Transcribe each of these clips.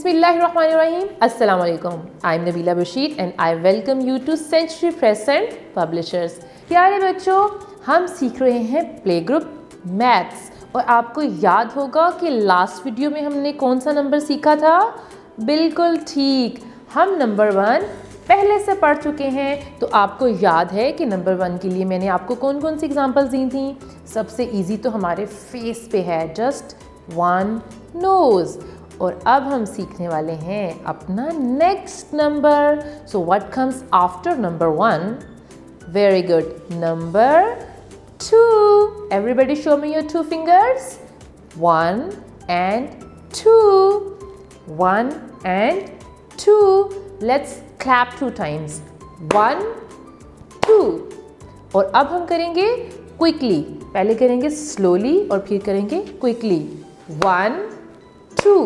Bismillahirrahmanirrahim. Assalamu alaikum. I am Nabila Bashir and I welcome you to Century Press and Publishers. प्यारे बच्चों, हम सीख रहे हैं प्ले ग्रुप मैथ्स और आपको याद होगा कि लास्ट वीडियो में हमने कौन सा नंबर सीखा था? बिल्कुल ठीक, हम नंबर 1 पहले से पढ़ चुके हैं। तो आपको याद है कि नंबर 1 के लिए मैंने आपको कौन कौन सी एग्जांपल्स दी थी? सबसे इजी तो हमारे फेस पे है, जस्ट 1 नोज़। और अब हम सीखने वाले हैं अपना next number. So what comes after number 1? Very good, number 2। Everybody show me your 2 fingers. 1 and 2. 1 and 2. Let's clap 2 times. 1 2। और अब हम करेंगे क्विकली, पहले करेंगे स्लोली और फिर करेंगे क्विकली। 1 2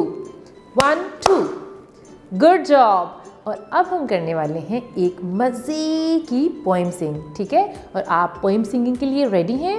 1 2। Good job. और अब हम करने वाले हैं एक मज़े की पोइम सिंग, ठीक है? और आप पोइम सिंगिंग के लिए रेडी हैं?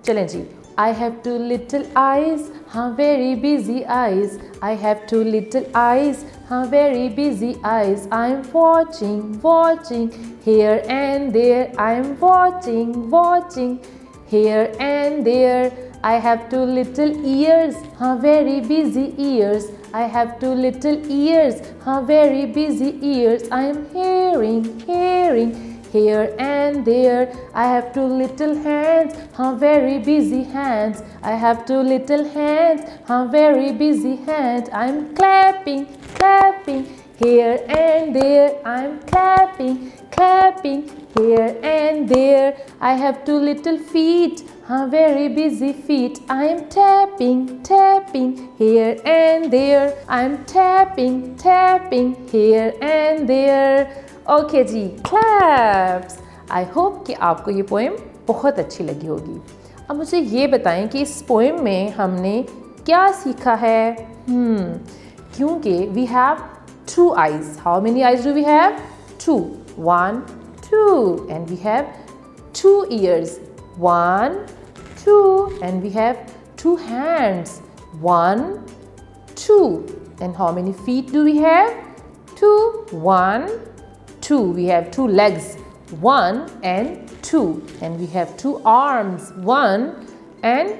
चलें जी। I have 2 little eyes, how very busy eyes. I have 2 little eyes, how very busy eyes. I'm watching, watching, here and there. I'm watching, watching, here and there. I have 2 little ears, how very busy ears. I have 2 little ears, how very busy ears. I am hearing, hearing, here and there. I have 2 little hands, how very busy hands. I have 2 little hands, how very busy hands. I am clapping, clapping, here and there. I am clapping, clapping, here and there. I have 2 little feet, how very busy feet. I am tapping, tapping, here and there. I am tapping, tapping, here and there. Okay जी, claps. I hope कि आपको ये poem बहुत अच्छी लगी होगी। अब मुझे ये बताएं कि इस पोएम में हमने क्या सीखा है? क्योंकि we have 2 eyes. How many eyes do we have? 2. 1 2. And we have 2 ears. 1 2. And we have 2 hands. 1 2. And how many feet do we have? 2. 1 2. We have 2 legs. 1 and 2. And we have 2 arms. 1 and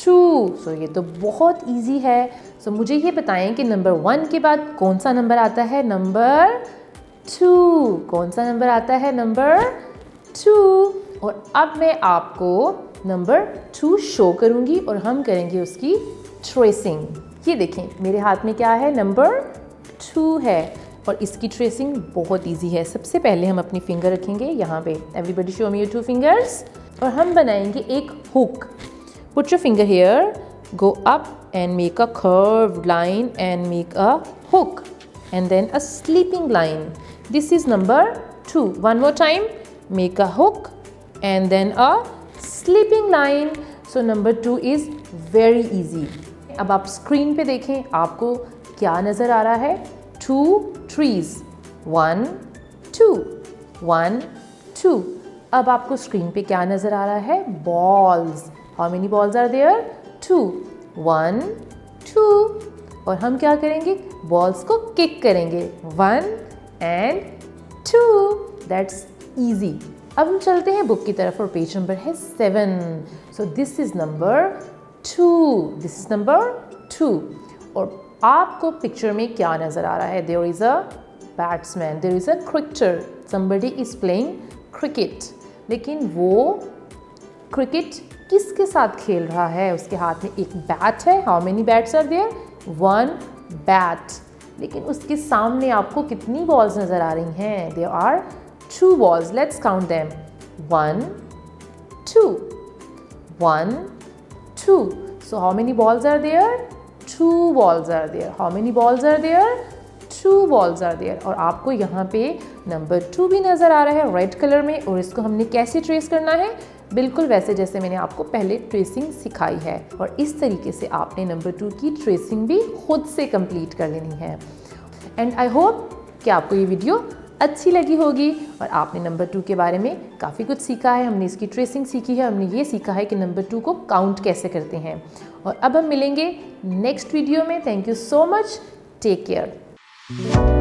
2. So ये तो बहुत easy है। So मुझे ये बताएं कि number 1 के बाद कौन सा नंबर आता है? नंबर 2। कौन सा नंबर आता है? नंबर 2। और अब मैं आपको नंबर 2 शो करूंगी और हम करेंगे उसकी ट्रेसिंग। ये देखें, मेरे हाथ में क्या है? नंबर 2 है और इसकी ट्रेसिंग बहुत इजी है। सबसे पहले हम अपनी फिंगर रखेंगे यहाँ पे। Everybody show me your 2 fingers। और हम बनाएंगे एक hook. Put your finger here, go up and make a curved line and make a hook and then a sleeping line. This is number 2। One more time, make a hook and then a sleeping line. So number 2 is very easy. अब आप screen पे देखें, आपको क्या नज़र आ रहा है? 2 trees. 1 2 1 2। अब आपको स्क्रीन पे क्या नज़र आ रहा है? Balls. How many balls are there? 2 1 2। और हम क्या करेंगे? बॉल्स को किक करेंगे। 1 and 2। That's easy. अब हम चलते हैं बुक की तरफ और पेज नंबर है 7। So this is number 2। This is number 2। और आपको पिक्चर में क्या नज़र आ रहा है? There is a batsman, there is a cricketer, somebody is playing cricket. लेकिन वो क्रिकेट किसके साथ खेल रहा है? उसके हाथ में एक बैट है। How many bats are there? 1 bat. लेकिन उसके सामने आपको कितनी बॉल्स नज़र आ रही हैं? There are 2 balls. Let's count them. 1 2 1 2। So how many balls are there? 2 balls are there. How many balls are there? 2 balls are there. और आपको यहाँ पे नंबर 2 भी नज़र आ रहा है रेड कलर में। और इसको हमने कैसे ट्रेस करना है? बिल्कुल वैसे जैसे मैंने आपको पहले ट्रेसिंग सिखाई है। और इस तरीके से आपने नंबर 2 की ट्रेसिंग भी खुद से कंप्लीट कर लेनी है। एंड आई होप कि आपको ये वीडियो अच्छी लगी होगी और आपने नंबर 2 के बारे में काफ़ी कुछ सीखा है। हमने इसकी ट्रेसिंग सीखी है, हमने ये सीखा है कि नंबर 2 को काउंट कैसे करते हैं। और अब हम मिलेंगे नेक्स्ट वीडियो में। Thank you so much. Take care.